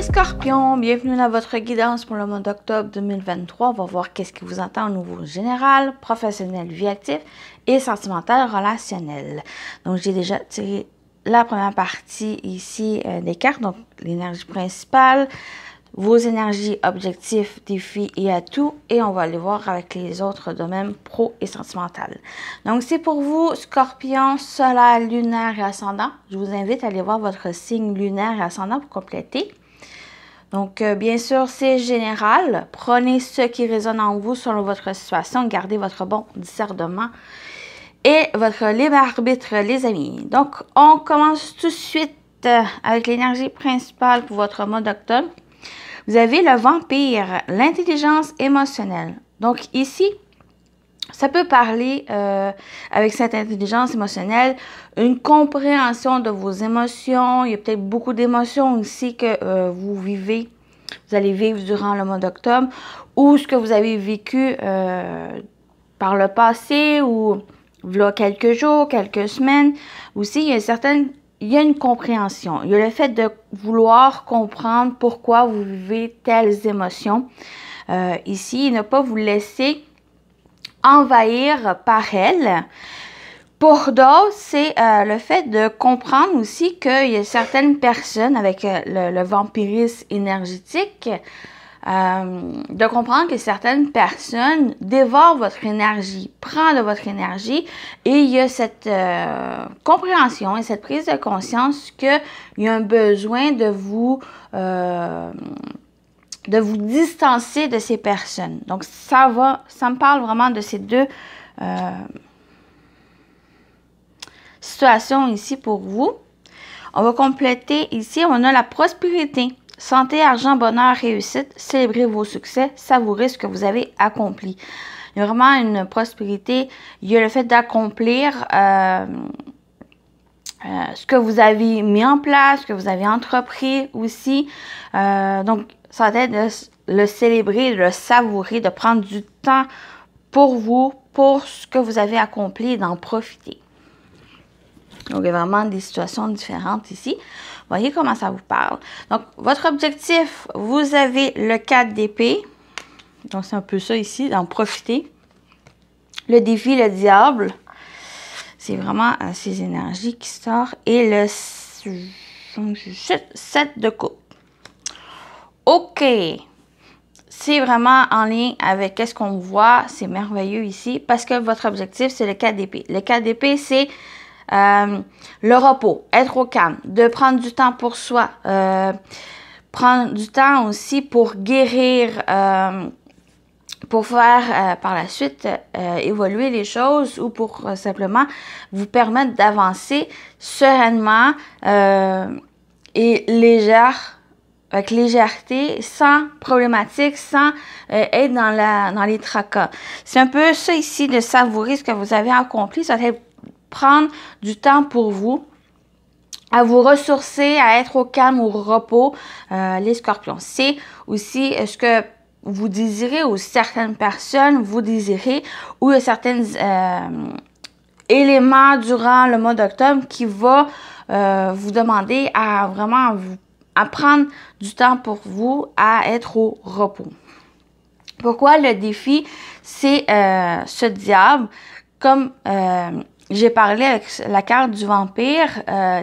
Scorpions, bienvenue dans votre guidance pour le mois d'octobre 2023. On va voir qu'est-ce qui vous attend au niveau général, professionnel, vie active et sentimental, relationnel. Donc, j'ai déjà tiré la première partie ici des cartes, donc l'énergie principale, vos énergies, objectifs, défis et atouts. Et on va aller voir avec les autres domaines pro et sentimental. Donc, c'est pour vous, Scorpion, solaire, lunaire et ascendant. Je vous invite à aller voir votre signe lunaire et ascendant pour compléter. Donc, bien sûr, c'est général. Prenez ce qui résonne en vous selon votre situation. Gardez votre bon discernement et votre libre arbitre, les amis. Donc, on commence tout de suite avec l'énergie principale pour votre mois d'octobre. Vous avez le vampire, l'intelligence émotionnelle. Donc, ici, ça peut parler, avec cette intelligence émotionnelle, une compréhension de vos émotions. Il y a peut-être beaucoup d'émotions ici que vous allez vivre durant le mois d'octobre, ou ce que vous avez vécu par le passé, ou il y a quelques jours, quelques semaines. Aussi, il y a une compréhension. Il y a le fait de vouloir comprendre pourquoi vous vivez telles émotions. Ici, ne pas vous laisser envahir par elles. Pour d'autres, c'est le fait de comprendre aussi qu'il y a certaines personnes avec le vampirisme énergétique, de comprendre que certaines personnes dévorent votre énergie, prennent de votre énergie, et il y a cette compréhension et cette prise de conscience qu'il y a un besoin de vous distancer de ces personnes. Donc, ça me parle vraiment de ces deux situations ici pour vous. On va compléter ici, on a la prospérité. Santé, argent, bonheur, réussite. Célébrez vos succès. Savourez ce que vous avez accompli. Il y a vraiment une prospérité. Il y a le fait d'accomplir ce que vous avez mis en place, ce que vous avez entrepris aussi. Donc, ça va être de le célébrer, de le savourer, de prendre du temps pour vous, pour ce que vous avez accompli et d'en profiter. Donc, il y a vraiment des situations différentes ici. Voyez comment ça vous parle. Donc, votre objectif, vous avez le 4 d'épée. Donc, c'est un peu ça ici, d'en profiter. Le défi, le diable. C'est vraiment ces énergies qui sortent. Et le 7 de coupe. OK. C'est vraiment en lien avec ce qu'on voit. C'est merveilleux ici. Parce que votre objectif, c'est le 4 d'épée. Le 4 d'épée, c'est le repos, être au calme, de prendre du temps pour soi, prendre du temps aussi pour guérir, pour faire par la suite évoluer les choses, ou pour simplement vous permettre d'avancer sereinement et avec légèreté, sans problématique, sans être dans les tracas. C'est un peu ça ici, de savourer ce que vous avez accompli. Ça va être prendre du temps pour vous, à vous ressourcer, à être au calme, au repos, les scorpions. C'est aussi ce que vous désirez, ou certaines personnes vous désirez, ou il y a certains éléments durant le mois d'octobre qui va vous demander à vraiment à prendre du temps pour vous, à être au repos. Pourquoi le défi? C'est ce diable, comme j'ai parlé avec la carte du vampire,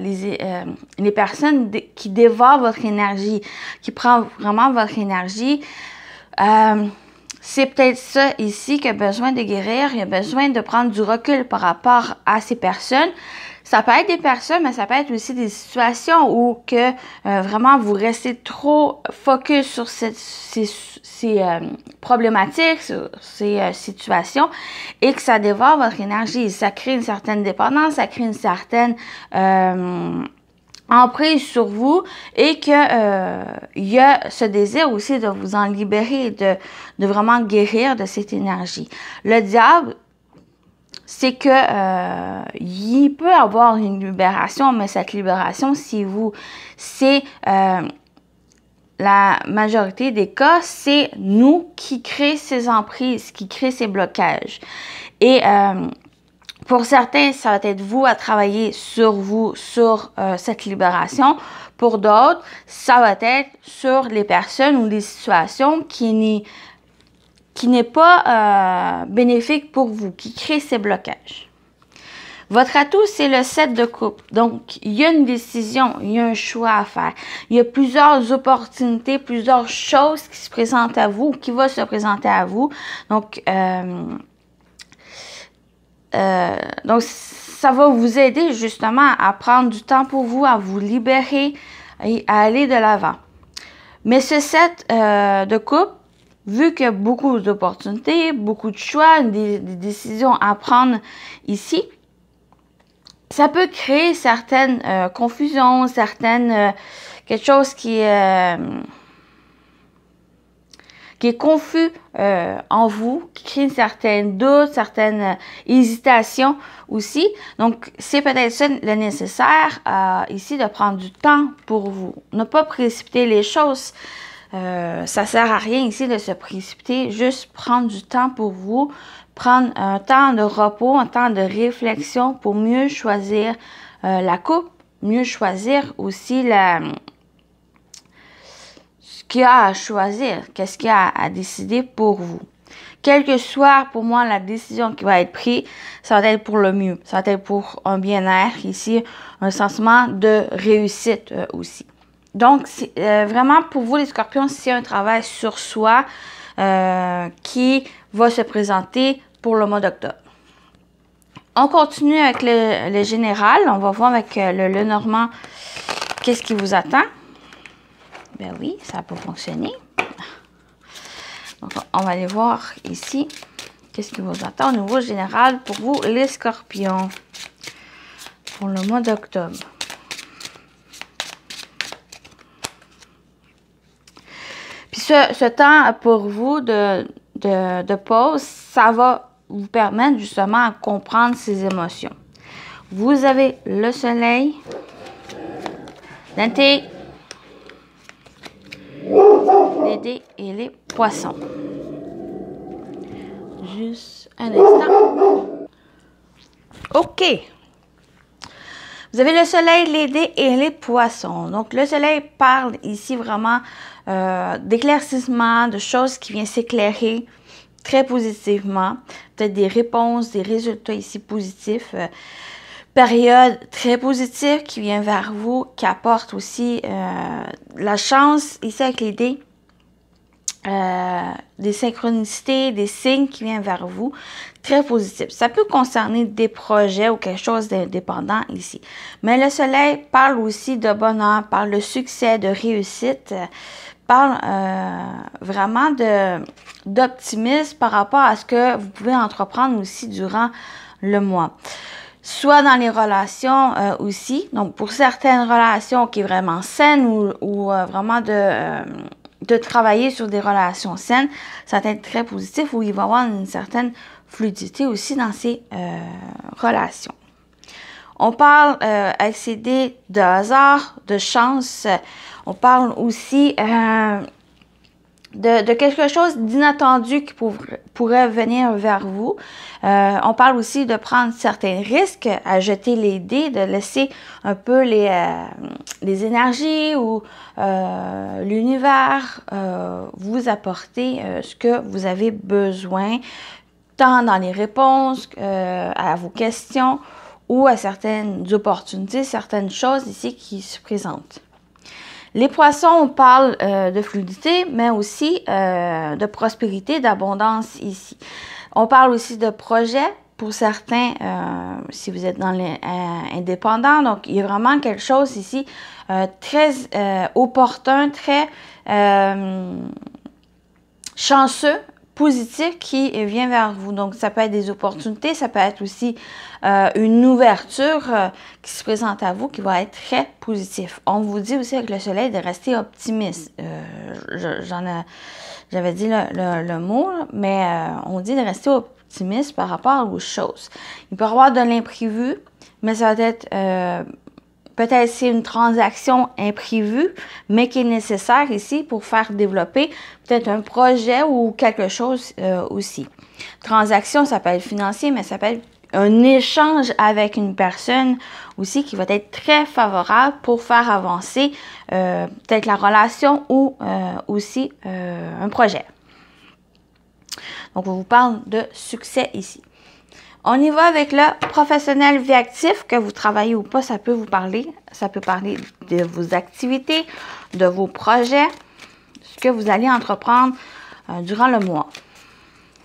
les personnes qui dévorent votre énergie, qui prennent vraiment votre énergie. C'est peut-être ça ici qui a besoin de guérir. Il y a besoin de prendre du recul par rapport à ces personnes. Ça peut être des personnes, mais ça peut être aussi des situations où que vraiment vous restez trop focus sur ces problématiques, sur ces situations, et que ça dévore votre énergie. Ça crée une certaine dépendance, ça crée une certaine emprise sur vous, et que il y a ce désir aussi de vous en libérer, de vraiment guérir de cette énergie. Le diable, c'est que il peut avoir une libération, mais cette libération, c'est la majorité des cas, c'est nous qui créons ces emprises, qui créent ces blocages. Et Pour certains, ça va être vous à travailler sur vous, sur cette libération. Pour d'autres, ça va être sur les personnes ou les situations qui n'est pas bénéfique pour vous, qui crée ces blocages. Votre atout, c'est le 7 de coupe. Donc, il y a une décision, il y a un choix à faire. Il y a plusieurs opportunités, plusieurs choses qui se présentent à vous, qui vont se présenter à vous. Donc, ça va vous aider justement à prendre du temps pour vous, à vous libérer et à aller de l'avant. Mais ce 7 de coupe, vu qu'il y a beaucoup d'opportunités, beaucoup de choix, des décisions à prendre ici, ça peut créer certaines confusions, quelque chose qui est confus en vous, qui crée certains doutes, certaines hésitations aussi. Donc, c'est peut-être ça le nécessaire ici de prendre du temps pour vous. Ne pas précipiter les choses. Ça sert à rien ici de se précipiter, juste prendre du temps pour vous, prendre un temps de repos, un temps de réflexion pour mieux choisir la coupe, mieux choisir aussi ce qu'il y a à choisir, qu'est-ce qu'il y a à décider pour vous. Quelle que soit pour moi la décision qui va être prise, ça va être pour le mieux, ça va être pour un bien-être ici, un sentiment de réussite aussi. Donc, c'est vraiment pour vous les scorpions, c'est un travail sur soi qui va se présenter pour le mois d'octobre. On continue avec le général. On va voir avec le Lenormand qu'est-ce qui vous attend. Ben oui, ça peut fonctionner. Donc, on va aller voir ici qu'est-ce qui vous attend au niveau général pour vous les scorpions pour le mois d'octobre. Puis ce temps pour vous de pause, ça va vous permettre justement à comprendre ces émotions. Vous avez le soleil, l'Anté, les dés et les poissons. Juste un instant. OK. Vous avez le soleil, les dés et les poissons. Donc, le soleil parle ici vraiment d'éclaircissement, de choses qui viennent s'éclairer très positivement. Peut-être des réponses, des résultats ici positifs. Période très positive qui vient vers vous, qui apporte aussi la chance ici avec les dés. Des synchronicités, des signes qui viennent vers vous, très positifs. Ça peut concerner des projets ou quelque chose d'indépendant ici. Mais le soleil parle aussi de bonheur, parle de succès, de réussite, parle vraiment d'optimisme par rapport à ce que vous pouvez entreprendre aussi durant le mois. Soit dans les relations aussi, donc pour certaines relations qui est vraiment saines ou vraiment de travailler sur des relations saines, ça va être très positif où il va y avoir une certaine fluidité aussi dans ces relations. On parle avec ces dés de hasard, de chance. On parle aussi de quelque chose d'inattendu qui pourrait venir vers vous. On parle aussi de prendre certains risques, à jeter les dés, de laisser un peu les énergies ou l'univers vous apporter ce que vous avez besoin, tant dans les réponses à vos questions ou à certaines opportunités, certaines choses ici qui se présentent. Les poissons, on parle de fluidité, mais aussi de prospérité, d'abondance ici. On parle aussi de projets pour certains, si vous êtes dans les indépendants. Donc, il y a vraiment quelque chose ici très opportun, très chanceux, positif qui vient vers vous. Donc, ça peut être des opportunités, ça peut être aussi une ouverture qui se présente à vous qui va être très positif. On vous dit aussi avec le soleil de rester optimiste. J'avais dit le mot, mais on dit de rester optimiste par rapport aux choses. Il peut y avoir de l'imprévu, mais ça va être peut-être c'est une transaction imprévue, mais qui est nécessaire ici pour faire développer peut-être un projet ou quelque chose aussi. Transaction, ça peut être financier, mais ça peut être un échange avec une personne aussi qui va être très favorable pour faire avancer peut-être la relation ou aussi un projet. Donc, on vous parle de succès ici. On y va avec le professionnel vie actif, que vous travaillez ou pas, ça peut vous parler. Ça peut parler de vos activités, de vos projets, ce que vous allez entreprendre durant le mois.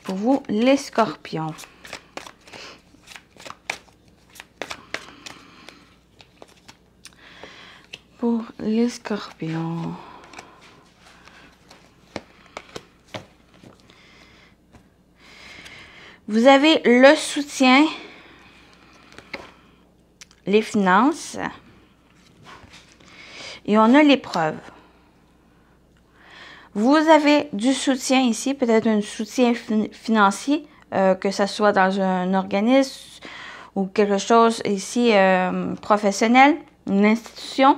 Pour vous, les scorpions. Pour les scorpions. Vous avez le soutien, les finances et on a l'épreuve. Vous avez du soutien ici, peut-être un soutien financier, que ce soit dans un organisme ou quelque chose ici professionnel, une institution,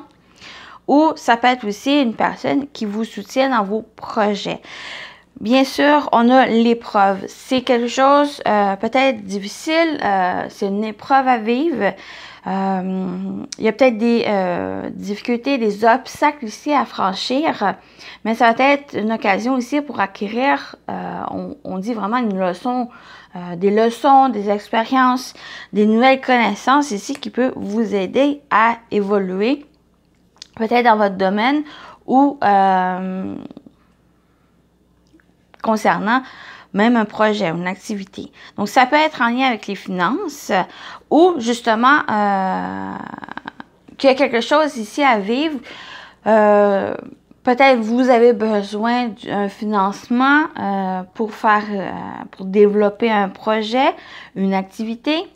ou ça peut être aussi une personne qui vous soutient dans vos projets. Bien sûr, on a l'épreuve. C'est quelque chose peut-être difficile, c'est une épreuve à vivre. Il y a peut-être des difficultés, des obstacles ici à franchir, mais ça va être une occasion ici pour acquérir, on dit vraiment une leçon, des leçons, des expériences, des nouvelles connaissances ici qui peuvent vous aider à évoluer, peut-être dans votre domaine ou concernant même un projet, une activité. Donc, ça peut être en lien avec les finances ou justement qu'il y a quelque chose ici à vivre. Peut-être vous avez besoin d'un financement pour développer un projet, une activité,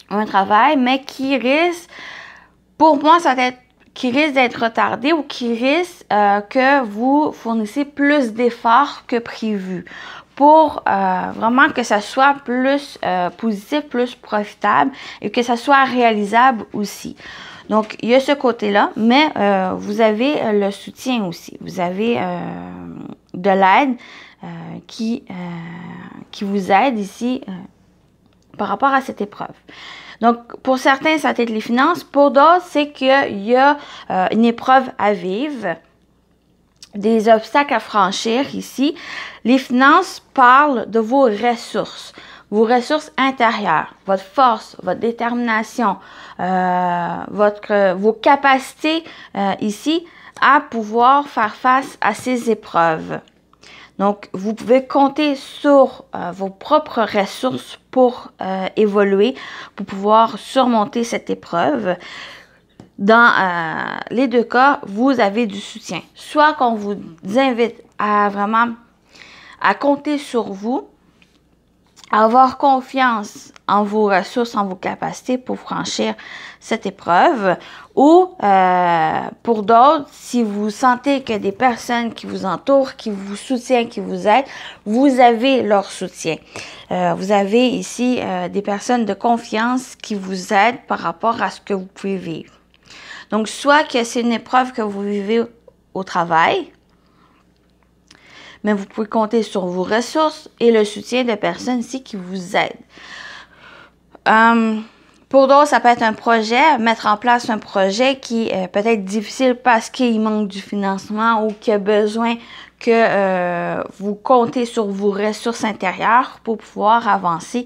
un travail, mais qui risque, pour moi, ça va être qui risque d'être retardé ou qui risque que vous fournissez plus d'efforts que prévu pour vraiment que ça soit plus positif, plus profitable et que ça soit réalisable aussi. Donc, il y a ce côté-là, mais vous avez le soutien aussi. Vous avez de l'aide qui vous aide ici par rapport à cette épreuve. Donc, pour certains, ça va être les finances. Pour d'autres, c'est qu'il y a une épreuve à vivre, des obstacles à franchir ici. Les finances parlent de vos ressources intérieures, votre force, votre détermination, vos capacités ici à pouvoir faire face à ces épreuves. Donc, vous pouvez compter sur vos propres ressources pour évoluer, pour pouvoir surmonter cette épreuve. Dans les deux cas, vous avez du soutien. Soit qu'on vous invite à vraiment à compter sur vous, à avoir confiance en vos ressources, en vos capacités pour franchir cette épreuve. Ou pour d'autres, si vous sentez que des personnes qui vous entourent, qui vous soutiennent, qui vous aident, vous avez leur soutien. Vous avez ici des personnes de confiance qui vous aident par rapport à ce que vous pouvez vivre. Donc, soit que c'est une épreuve que vous vivez au travail, mais vous pouvez compter sur vos ressources et le soutien de personnes ici qui vous aident. Pour d'autres, ça peut être un projet, mettre en place un projet qui est peut-être difficile parce qu'il manque du financement ou qu'il y a besoin que vous comptez sur vos ressources intérieures pour pouvoir avancer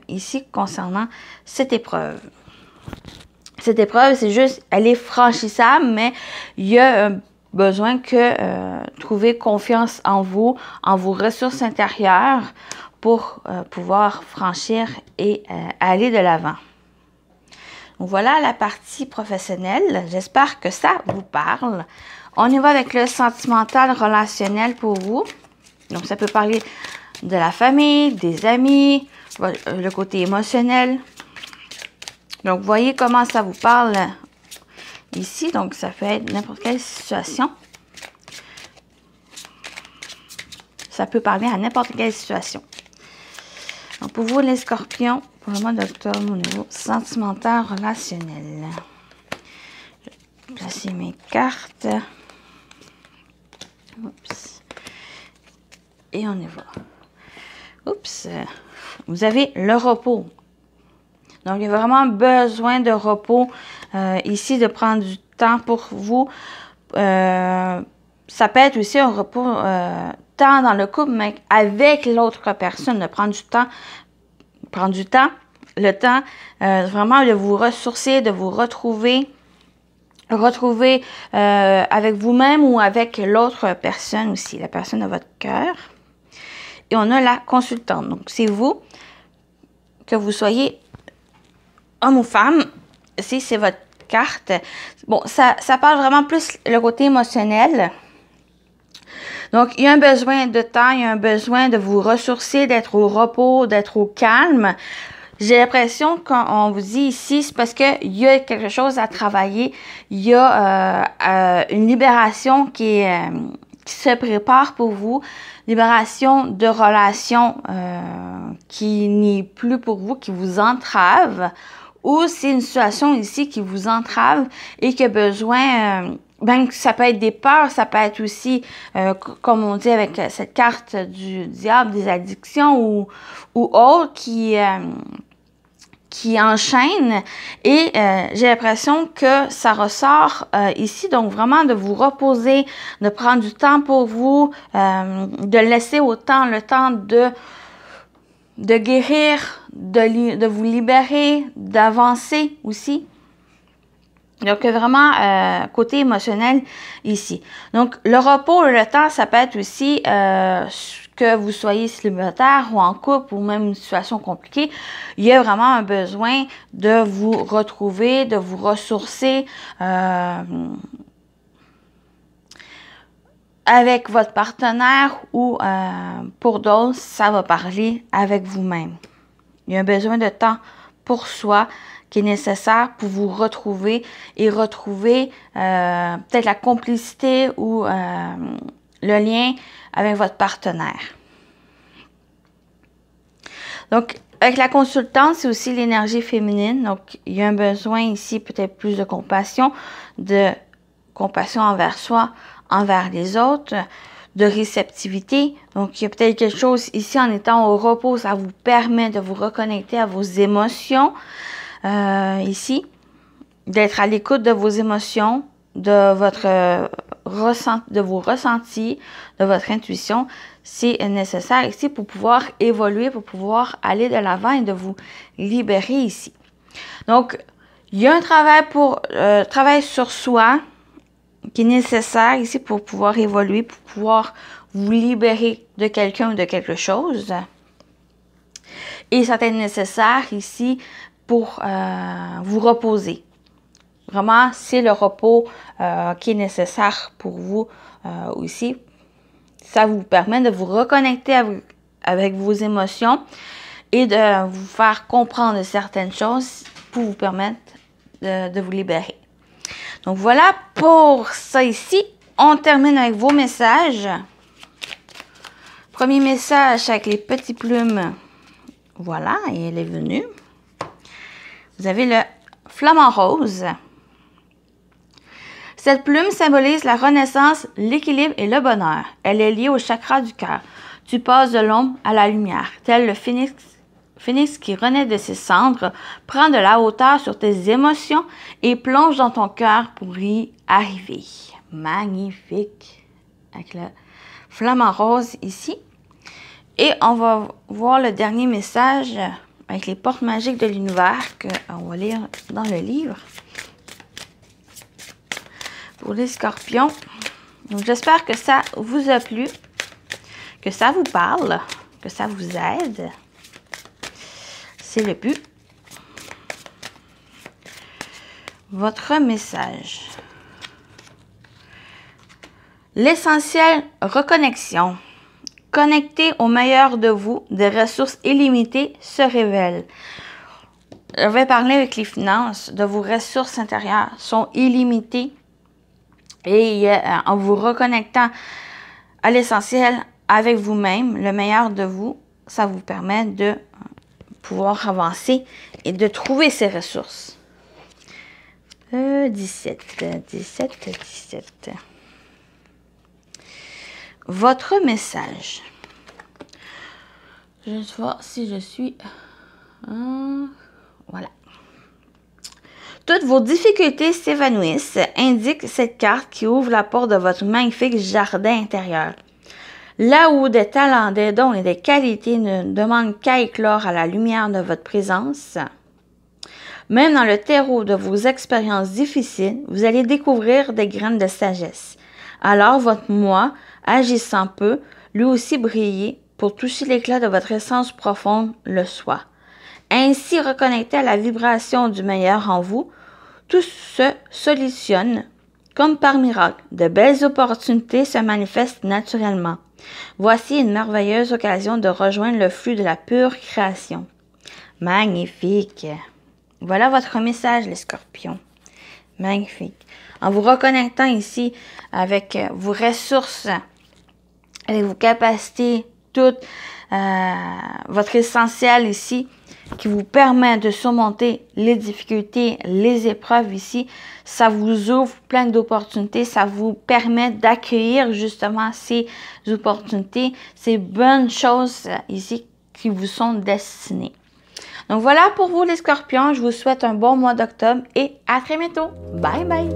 ici concernant cette épreuve. Cette épreuve, c'est juste, elle est franchissable, mais il y a besoin que trouver confiance en vous, en vos ressources intérieures pour pouvoir franchir et aller de l'avant. Donc voilà la partie professionnelle. J'espère que ça vous parle. On y va avec le sentimental relationnel pour vous. Donc ça peut parler de la famille, des amis, le côté émotionnel. Donc, vous voyez comment ça vous parle ici. Donc, ça peut être n'importe quelle situation. Ça peut parler à n'importe quelle situation. Donc, pour vous, les scorpions, pour le mois d'octobre, au niveau sentimental relationnel. Je vais placer mes cartes. Oups. Et on y va. Oups. vous avez le repos. Donc, il y a vraiment besoin de repos ici, de prendre du temps pour vous. Ça peut être aussi un repos tant dans le couple, mais avec l'autre personne, de prendre du temps, vraiment de vous ressourcer, de vous retrouver avec vous-même ou avec l'autre personne aussi, la personne de votre cœur. Et on a la consultante. Donc, c'est vous, que vous soyez homme ou femme, c'est votre carte. Bon, ça parle vraiment plus le côté émotionnel. Donc, il y a un besoin de temps, il y a un besoin de vous ressourcer, d'être au repos, d'être au calme. J'ai l'impression qu'on vous dit ici, c'est parce qu'il y a quelque chose à travailler. Il y a une libération qui se prépare pour vous. Libération de relations qui n'est plus pour vous, qui vous entrave. Ou c'est une situation ici qui vous entrave et qui a besoin... ça peut être des peurs, ça peut être aussi, comme on dit avec cette carte du diable, des addictions ou autres qui enchaînent. Et j'ai l'impression que ça ressort ici. Donc, vraiment de vous reposer, de prendre du temps pour vous, de laisser autant le temps de guérir, de vous libérer, d'avancer aussi. Donc, vraiment, côté émotionnel ici. Donc, le repos, le temps, ça peut être aussi que vous soyez célibataire ou en couple ou même une situation compliquée. Il y a vraiment un besoin de vous retrouver, de vous ressourcer avec votre partenaire ou pour d'autres, ça va parler avec vous-même. Il y a un besoin de temps pour soi qui est nécessaire pour vous retrouver et retrouver peut-être la complicité ou le lien avec votre partenaire. Donc, avec la consultante, c'est aussi l'énergie féminine. Donc, il y a un besoin ici peut-être plus de compassion envers soi, envers les autres, de réceptivité. Donc, il y a peut-être quelque chose ici en étant au repos, ça vous permet de vous reconnecter à vos émotions. Ici, d'être à l'écoute de vos émotions, de vos ressentis, de votre intuition. C'est nécessaire ici pour pouvoir évoluer, pour pouvoir aller de l'avant et de vous libérer ici. Donc, il y a un travail sur soi qui est nécessaire ici pour pouvoir évoluer, pour pouvoir vous libérer de quelqu'un ou de quelque chose. Et ça est nécessaire ici pour vous reposer. Vraiment, c'est le repos qui est nécessaire pour vous aussi. Ça vous permet de vous reconnecter avec vos émotions et de vous faire comprendre certaines choses pour vous permettre de vous libérer. Donc voilà pour ça ici. On termine avec vos messages. Premier message avec les petites plumes. Voilà, et elle est venue. Vous avez le flamant rose. Cette plume symbolise la renaissance, l'équilibre et le bonheur. Elle est liée au chakra du cœur. Tu passes de l'ombre à la lumière, tel le phénix qui renaît de ses cendres. Prends de la hauteur sur tes émotions et plonge dans ton cœur pour y arriver. Magnifique. Avec le flamant rose ici. Et on va voir le dernier message avec les portes magiques de l'univers qu'on va lire dans le livre. Pour les scorpions. Donc, j'espère que ça vous a plu, que ça vous parle, que ça vous aide. C'est le but. Votre message. L'essentiel, reconnexion. Connecté au meilleur de vous, des ressources illimitées se révèlent. Je vais parler avec les finances, de vos ressources intérieures sont illimitées. Et en vous reconnectant à l'essentiel avec vous-même, le meilleur de vous, ça vous permet de pouvoir avancer et de trouver ces ressources. 17. Votre message. Je vais juste voir si je suis... voilà. Toutes vos difficultés s'évanouissent, indique cette carte qui ouvre la porte de votre magnifique jardin intérieur. Là où des talents, des dons et des qualités ne demandent qu'à éclore à la lumière de votre présence, même dans le terreau de vos expériences difficiles, vous allez découvrir des graines de sagesse. Alors votre moi, agissant peu, lui aussi briller pour toucher l'éclat de votre essence profonde, le soi. Ainsi reconnecté à la vibration du meilleur en vous, tout se solutionne comme par miracle. De belles opportunités se manifestent naturellement. Voici une merveilleuse occasion de rejoindre le flux de la pure création. Magnifique! Voilà votre message, les scorpions. Magnifique. En vous reconnectant ici avec vos ressources, avec vos capacités, tout votre essentiel ici, qui vous permet de surmonter les difficultés, les épreuves ici, ça vous ouvre plein d'opportunités, ça vous permet d'accueillir justement ces opportunités, ces bonnes choses ici qui vous sont destinées. Donc voilà pour vous les scorpions, je vous souhaite un bon mois d'octobre et à très bientôt. Bye bye!